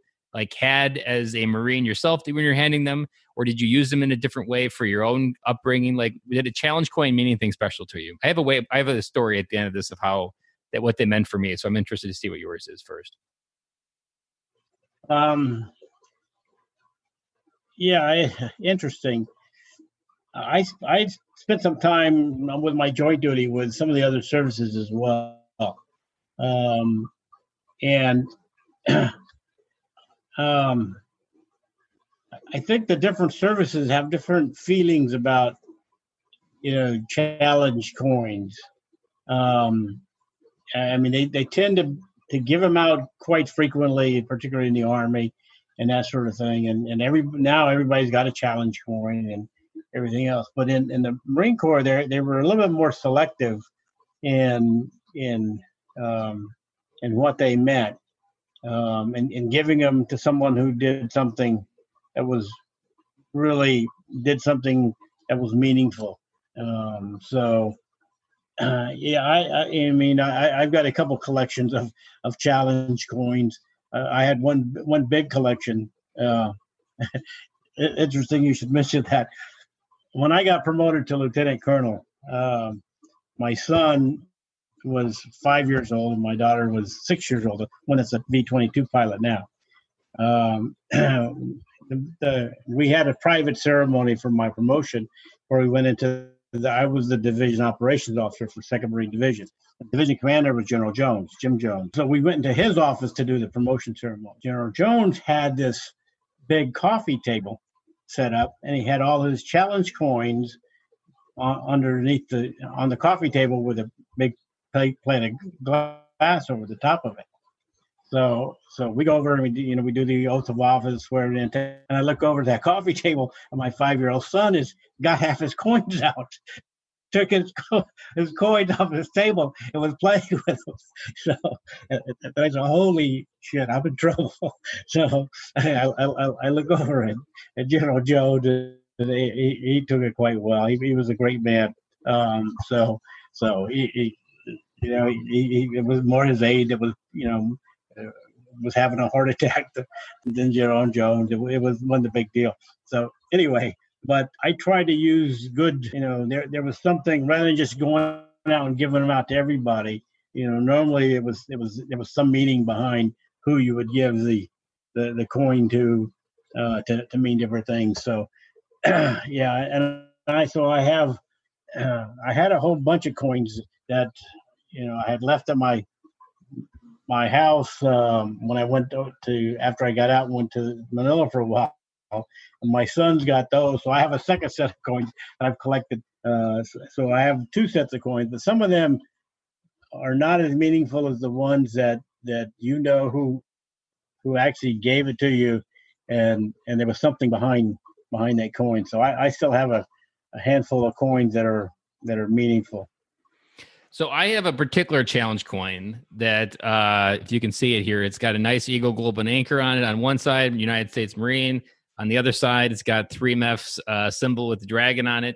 had as a Marine yourself when you're handing them, or did you use them in a different way for your own upbringing? Did a challenge coin mean anything special to you? I have a story at the end of this of what they meant for me. So I'm interested to see what yours is first. Interesting. I spent some time with my joint duty with some of the other services as well. And I think the different services have different feelings about, challenge coins. They tend to give them out quite frequently, particularly in the Army and that sort of thing. And now everybody's got a challenge coin and everything else. But in the Marine Corps, they were a little bit more selective in what they meant, and giving them to someone who did something that was meaningful. I've got a couple collections of challenge coins. I had one big collection. Interesting you should mention that. When I got promoted to lieutenant colonel, my son was 5 years old and my daughter was 6 years old, one that's a V-22 pilot now. We had a private ceremony for my promotion where we went into I was the division operations officer for 2nd Marine Division. The division commander was General Jones, Jim Jones. So we went into his office to do the promotion ceremony. General Jones had this big coffee table set up, and he had all his challenge coins underneath on the coffee table with a big plate of glass over the top of it. So we go over and we do the oath of office, swear in, and I look over at that coffee table, and my 5-year-old son has got half his coins out. Took his coins off his table and was playing with them. So I said, "Holy shit, I'm in trouble." So I look over and General Joe, he took it quite well. He was a great man. So he it was more his aide that was was having a heart attack than General Jones. It wasn't a big deal. So anyway. But I tried to use good, there was something rather than just going out and giving them out to everybody. Normally there was some meaning behind who you would give the coin to mean different things. So yeah, and I had a whole bunch of coins that I had left at my house when I went to after I got out and went to Manila for a while. And my son's got those, so I have a second set of coins that I've collected. So I have 2 sets of coins, but some of them are not as meaningful as the ones that who actually gave it to you, and there was something behind that coin. So I still have a handful of coins that are meaningful. So I have a particular challenge coin that, if you can see it here, it's got a nice Eagle Globe and Anchor on it. On one side, United States Marine. On the other side, it's got 3MEF's symbol with the dragon on it.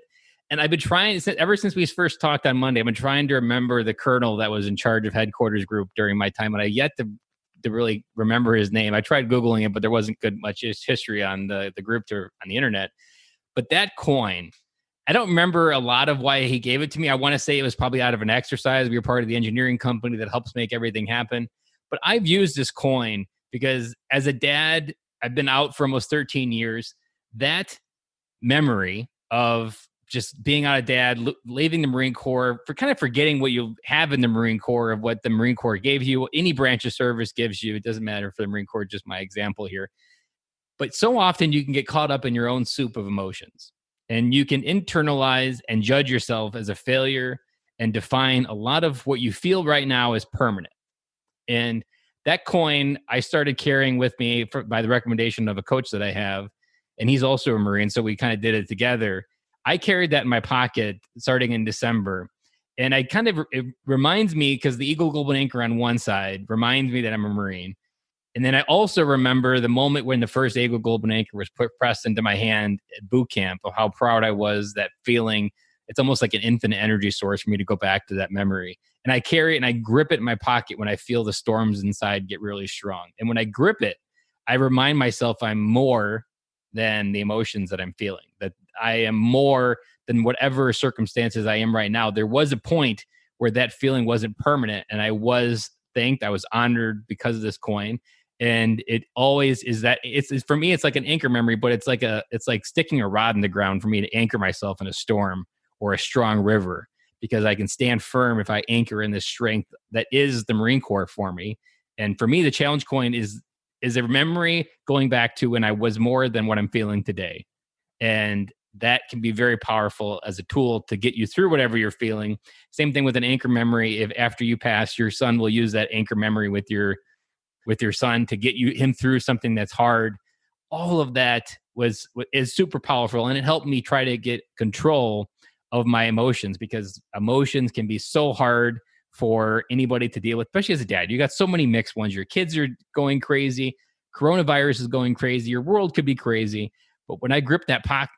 And I've been trying, ever since we first talked on Monday, I've been trying to remember the colonel that was in charge of headquarters group during my time, and I yet to really remember his name. I tried Googling it, but there wasn't much history on the group on the internet. But that coin, I don't remember a lot of why he gave it to me. I want to say it was probably out of an exercise. We were part of the engineering company that helps make everything happen. But I've used this coin because as a dad, I've been out for almost 13 years. That memory of just being out of dad, leaving the Marine Corps, for kind of forgetting what you have in the Marine Corps, of what the Marine Corps gave you, any branch of service gives you. It doesn't matter for the Marine Corps, just my example here. But so often you can get caught up in your own soup of emotions, and you can internalize and judge yourself as a failure and define a lot of what you feel right now as permanent. And that coin I started carrying with me by the recommendation of a coach that I have, and he's also a Marine, so we kind of did it together. I carried that in my pocket starting in December, and it reminds me, because the Eagle Globe and Anchor on one side reminds me that I'm a Marine. And then I also remember the moment when the first Eagle Globe and Anchor was pressed into my hand at boot camp, of how proud I was, that feeling. It's almost like an infinite energy source for me to go back to that memory. And I carry it and I grip it in my pocket when I feel the storms inside get really strong. And when I grip it, I remind myself I'm more than the emotions that I'm feeling, that I am more than whatever circumstances I am right now. There was a point where that feeling wasn't permanent, and I was thanked, I was honored because of this coin. And it always is that. It's for me, it's like an anchor memory, but it's like sticking a rod in the ground for me to anchor myself in a storm or a strong river, because I can stand firm if I anchor in this strength that is the Marine Corps for me. And for me, the challenge coin is a memory going back to when I was more than what I'm feeling today. And that can be very powerful as a tool to get you through whatever you're feeling. Same thing with an anchor memory. If after you pass, your son will use that anchor memory with your son to get him through something that's hard. All of that is super powerful. And it helped me try to get control of my emotions, because emotions can be so hard for anybody to deal with, especially as a dad. You got so many mixed ones. Your kids are going crazy. Coronavirus is going crazy. Your world could be crazy. But when I grip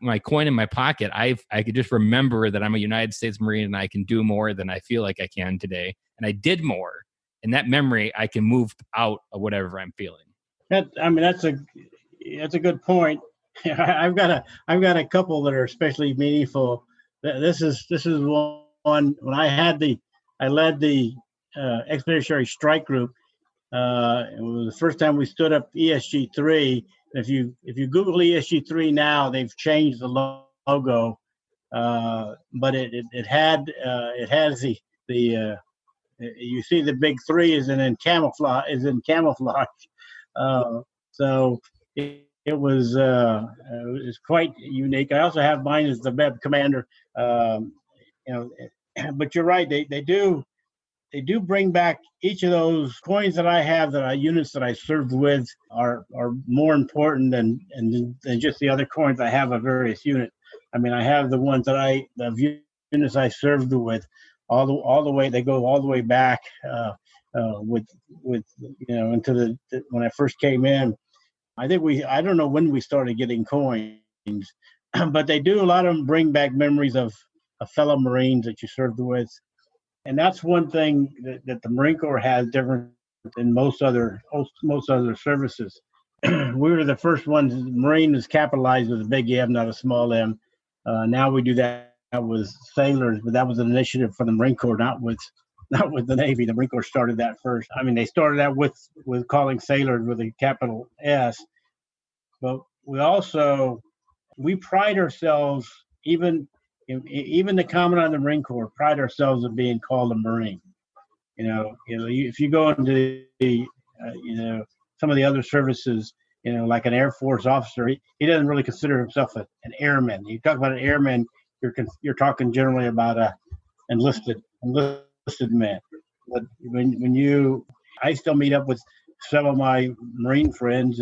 my coin in my pocket, I could just remember that I'm a United States Marine and I can do more than I feel like I can today. And I did more. And that memory, I can move out of whatever I'm feeling. That's a good point. I've got a couple that are especially meaningful. This is one when I led the expeditionary strike group. It was the first time we stood up ESG3. If you Google ESG3 now, they've changed the logo, but it has the you see the big 3 is in camouflage. So it was quite unique. I also have mine as the MEB commander. You know, but you're right. They do bring back each of those coins that I have, units that I served with are more important than just the other coins I have of various units. I mean, I have the ones the units I served with, all the way. They go all the way back with into when I first came in. I don't know when we started getting coins, but they do. A lot of them bring back memories of fellow Marines that you served with. And that's one thing that the Marine Corps has different than most other services. We were the first ones. Marine is capitalized with a big M, not a small m. Now we do that with sailors, but that was an initiative for the Marine Corps, not with the Navy. The Marine Corps started that first. I mean, they started out with calling sailors with a capital S, but we pride ourselves, even the Commandant of the Marine Corps pride ourselves in being called a Marine. If you go into some of the other services, like an Air Force officer, he doesn't really consider himself an airman. You talk about an airman, you're talking generally about a enlisted man. But I still meet up with some of my Marine friends.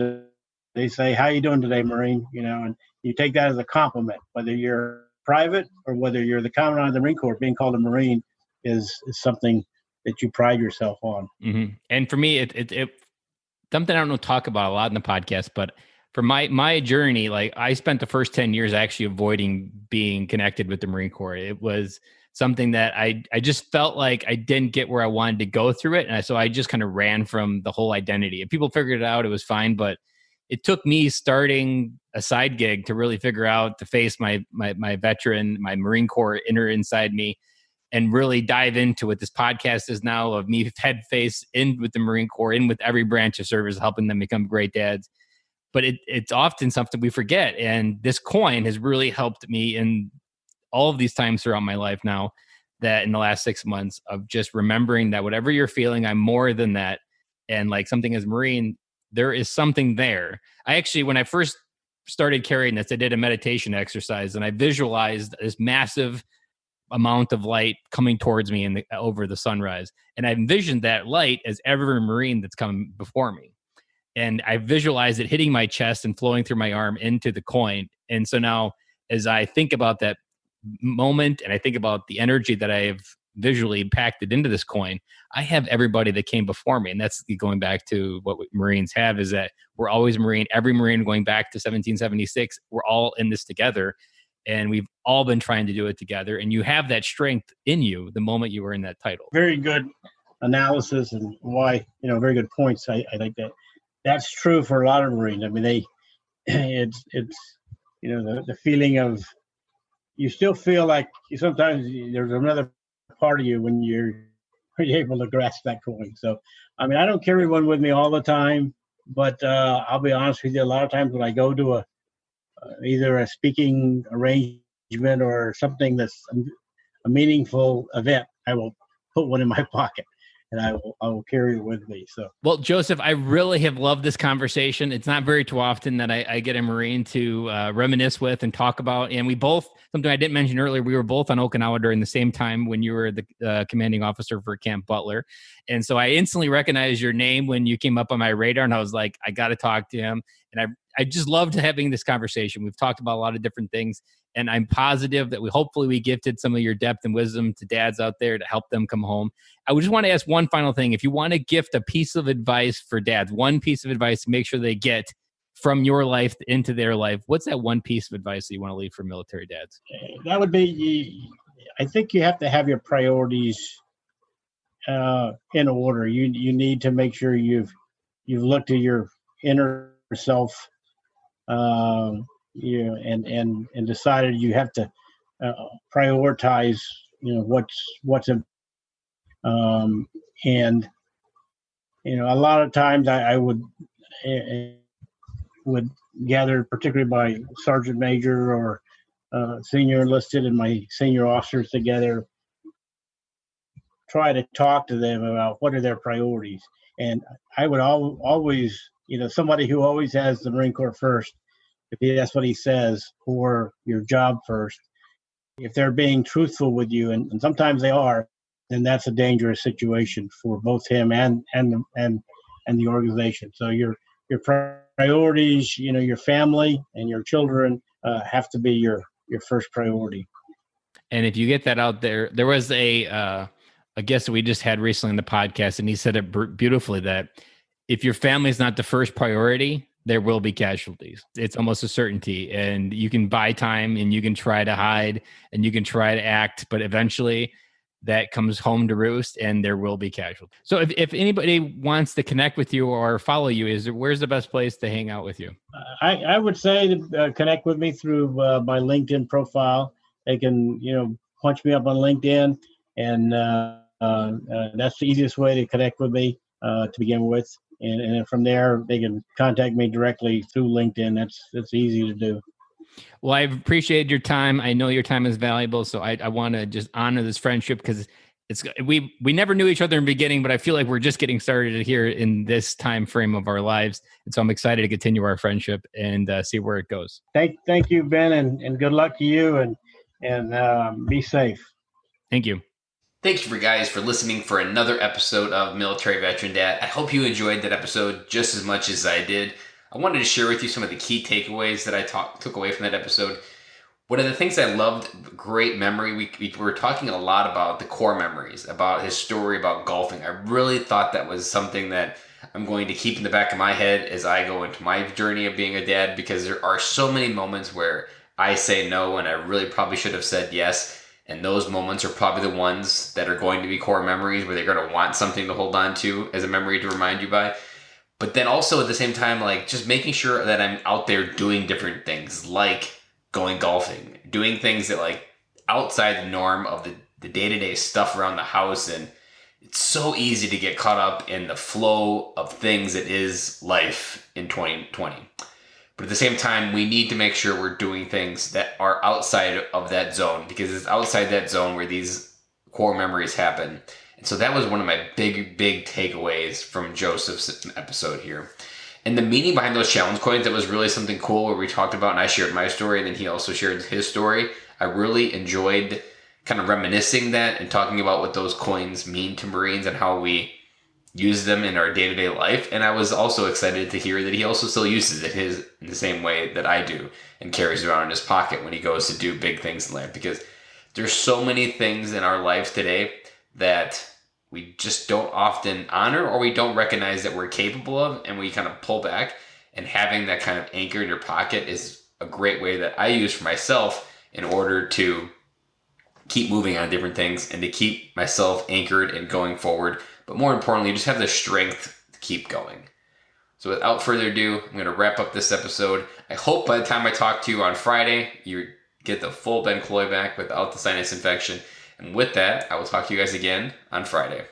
They say, "How you doing today, Marine?" And you take that as a compliment, whether you're private or whether you're the Commandant of the Marine Corps. Being called a Marine is something that you pride yourself on. Mm-hmm. And for me, it something I don't talk about a lot in the podcast, but for my journey, like I spent the first 10 years actually avoiding being connected with the Marine Corps. It was something that I just felt like I didn't get where I wanted to go through it. And so I just kind of ran from the whole identity. If people figured it out, it was fine. But it took me starting a side gig to really figure out, to face my veteran, my Marine Corps inner inside me, and really dive into what this podcast is now, of me head face in with the Marine Corps, in with every branch of service, helping them become great dads. But it's often something we forget. And this coin has really helped me in all of these times throughout my life now, that in the last 6 months, of just remembering that whatever you're feeling, I'm more than that. And like something as Marine, there is something there. I actually, when I first started carrying this, I did a meditation exercise and I visualized this massive amount of light coming towards me over the sunrise. And I envisioned that light as every Marine that's come before me. And I visualized it hitting my chest and flowing through my arm into the coin. And so now, as I think about that moment and I think about the energy that I have visually impacted into this coin, I have everybody that came before me. And that's going back to what Marines have, is that we're always Marine. Every Marine going back to 1776, we're all in this together. And we've all been trying to do it together. And you have that strength in you the moment you were in that title. Very good analysis, and why, very good points. I think that's true for a lot of Marines. I mean, it's the feeling of, you still feel like sometimes there's another part of you when you're able to grasp that coin. So, I mean, I don't carry one with me all the time, but I'll be honest with you, a lot of times when I go to either a speaking arrangement or something that's a meaningful event, I will put one in my pocket. And I will carry it with me. So, well, Joseph, I really have loved this conversation. It's not very too often that I get a Marine to reminisce with and talk about. And we both, something I didn't mention earlier, we were both on Okinawa during the same time when you were the commanding officer for Camp Butler. And so I instantly recognized your name when you came up on my radar, and I was like, I got to talk to him. And I just loved having this conversation. We've talked about a lot of different things. And I'm positive that hopefully we gifted some of your depth and wisdom to dads out there to help them come home. I would just want to ask one final thing. If you want to gift a piece of advice for dads, one piece of advice to make sure they get from your life into their life, what's that one piece of advice that you want to leave for military dads? That would be, I think you have to have your priorities in order. You need to make sure you've looked at your inner self, and decided you have to prioritize, what's important. And a lot of times I would gather, particularly my sergeant major or senior enlisted and my senior officers together, try to talk to them about what are their priorities. And I would always somebody who always has the Marine Corps first, if that's what he says, or your job first, if they're being truthful with you, and sometimes they are, then that's a dangerous situation for both him and the organization. So your priorities, your family and your children have to be your first priority. And if you get that out there, there was a guest that we just had recently in the podcast, and he said it beautifully, that if your family is not the first priority, there will be casualties. It's almost a certainty, and you can buy time and you can try to hide and you can try to act, but eventually that comes home to roost and there will be casualties. So if anybody wants to connect with you or follow you, where's the best place to hang out with you? I would say to connect with me through my LinkedIn profile. They can, punch me up on LinkedIn, and that's the easiest way to connect with me to begin with. And then from there, they can contact me directly through LinkedIn. That's easy to do. Well, I've appreciated your time. I know your time is valuable, so I want to just honor this friendship, because we never knew each other in the beginning, but I feel like we're just getting started here in this time frame of our lives, and so I'm excited to continue our friendship and see where it goes. Thank you, Ben, and good luck to you, and be safe. Thank you. Thank you guys for listening for another episode of Military Veteran Dad. I hope you enjoyed that episode just as much as I did. I wanted to share with you some of the key takeaways that I took away from that episode. One of the things I loved, great memory, we were talking a lot about the core memories, about his story, about golfing. I really thought that was something that I'm going to keep in the back of my head as I go into my journey of being a dad, because there are so many moments where I say no and I really probably should have said yes. And those moments are probably the ones that are going to be core memories, where they're going to want something to hold on to as a memory to remind you by. But then also at the same time, like, just making sure that I'm out there doing different things, like going golfing, doing things that, like, outside the norm of the day-to-day stuff around the house. And it's so easy to get caught up in the flow of things that is life in 2020. But at the same time, we need to make sure we're doing things that are outside of that zone, because it's outside that zone where these core memories happen. And so that was one of my big takeaways from Joseph's episode here. And the meaning behind those challenge coins, that was really something cool, where we talked about, and I shared my story, and then he also shared his story. I really enjoyed kind of reminiscing that and talking about what those coins mean to Marines and how we use them in our day-to-day life. And I was also excited to hear that he also still uses it in the same way that I do, and carries it around in his pocket when he goes to do big things in life, because there's so many things in our life today that we just don't often honor, or we don't recognize that we're capable of, and we kind of pull back. And having that kind of anchor in your pocket is a great way that I use for myself in order to keep moving on different things and to keep myself anchored and going forward. But more importantly, just have the strength to keep going. So without further ado, I'm going to wrap up this episode. I hope by the time I talk to you on Friday, you get the full Ben Cloy back without the sinus infection. And with that, I will talk to you guys again on Friday.